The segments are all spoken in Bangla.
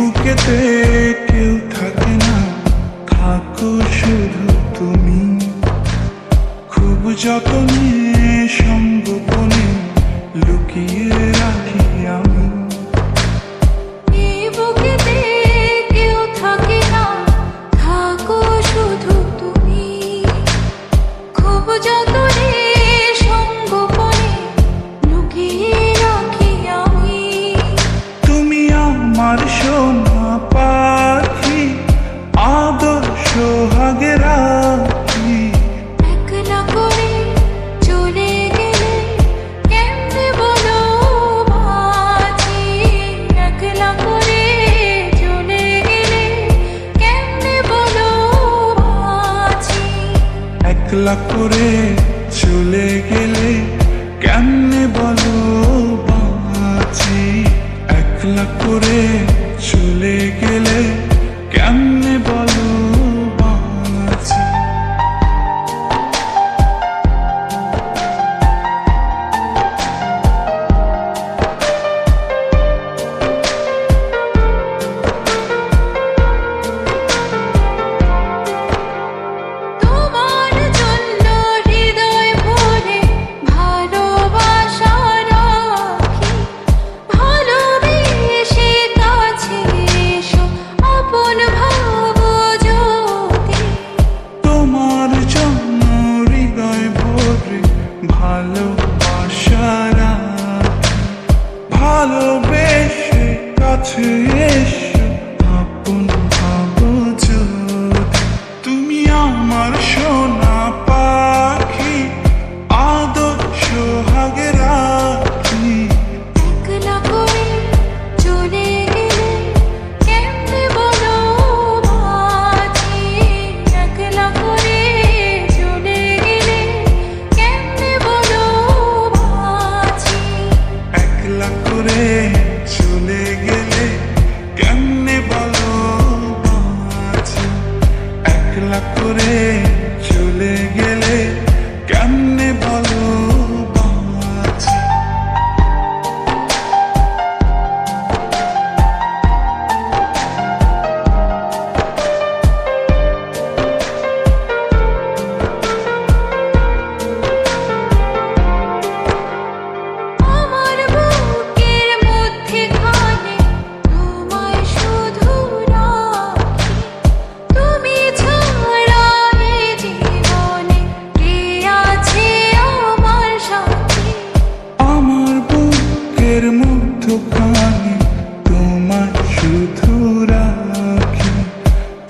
বুকেতে কেউ থাকে না, থাকো শুধু তুমি। খুব যতনে সঙ্গোপনে লুকিয়ে রাখি আমি। বুকেতে কেউ থাকে না, থাকো শুধু তুমি। খুব যতনে সঙ্গোপনে লুকিয়ে রাখি আমি। তুমি আমার সোনা পাখি, আদর্শ সোহাগে রাখি। একলা করে চলে গেলে কেমনে বলো বাঁচি। একলা করে চলে গেলে কেমনে বলো বাঁচি। একলা করে চলে গেলে কেমনে বলো বাঁচি। একলা করে চলে গেলে কেমনে বলো বাঁচি। তোমার জন্য হৃদয় ভরে ভালোবাসা রাখি। ভালোবেসে কাছে এসো, আপন ভাবো যদি। তোমার জন্য হৃদয় ভরে ভালোবাসা রাখি। ভালোবেসে কাছে এসো, আপন ভাবো যদি। তুমি আমার সোনা পাখি, আদর্শ সোহাগে রাখি। একলা করে চলে গেলে কেমনে বলো বাঁচি। একলা করে চলে গেলে কেমনে বলো বাঁচি। একলা করে চলে গেলে কেমনে বলো বাঁচি। একলা করে চলে গেলে কেমনে বলো বাঁচি। আমার বুকের মধ্যেখানে তোমায় শুধু রাখি। তুমি ছাড়া এ জীবনে কে আছে আমার সাথী। আমার বুকের মধ্যখানে তোমার শুধু রাখি।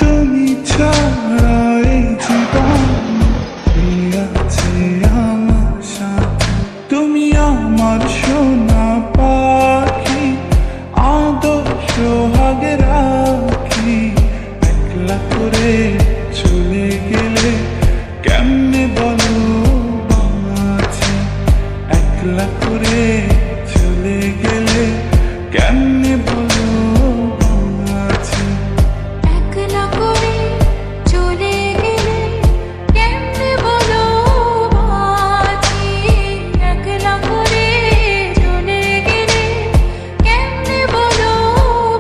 তুমি ছাড়া এই জীবনে কে আছে আমার সাথে। তুমি আমার সোনা পাখি, আদর্শ সোহাগে রাখি। একলা করে চলে গেলে কেমনে বলো বাঁচি। একলা করে চলে গেলে কেমনে বলো বাঁচি। একলা করে চলে গেলে কেমনে বলো বাঁচি। একলা করে চলে গেলে কেমনে বলো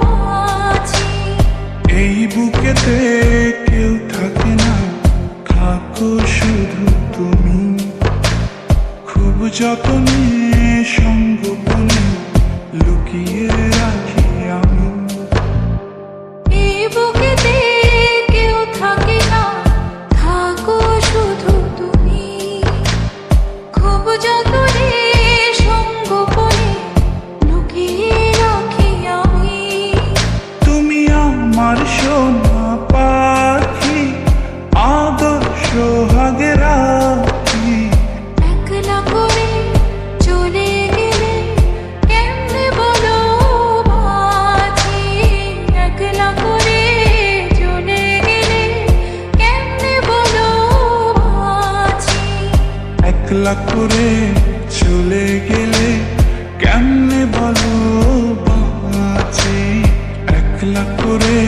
বাঁচি। এই বুকেতে কেউ থাকে না, থাকো শুধু তুমি। খুব যতনে সঙ্গোপনে লুকিয়ে রাখি আমি। এই বুকেতে কেউ থাকে না, থাকো শুধু তুমি। খুব যতনে সঙ্গোপনে লুকিয়ে রাখি আমি। তুমি আমার সোনা পাখি, আদর্শ সোহাগে রাখি। একলা করে চলে গেলে কেমনে বলো বাঁচি। একলা করে চলে গেলে কেমনে বলো বাঁচি। একলা করে চলে গেলে কেমনে বলো বাঁচি। একলা করে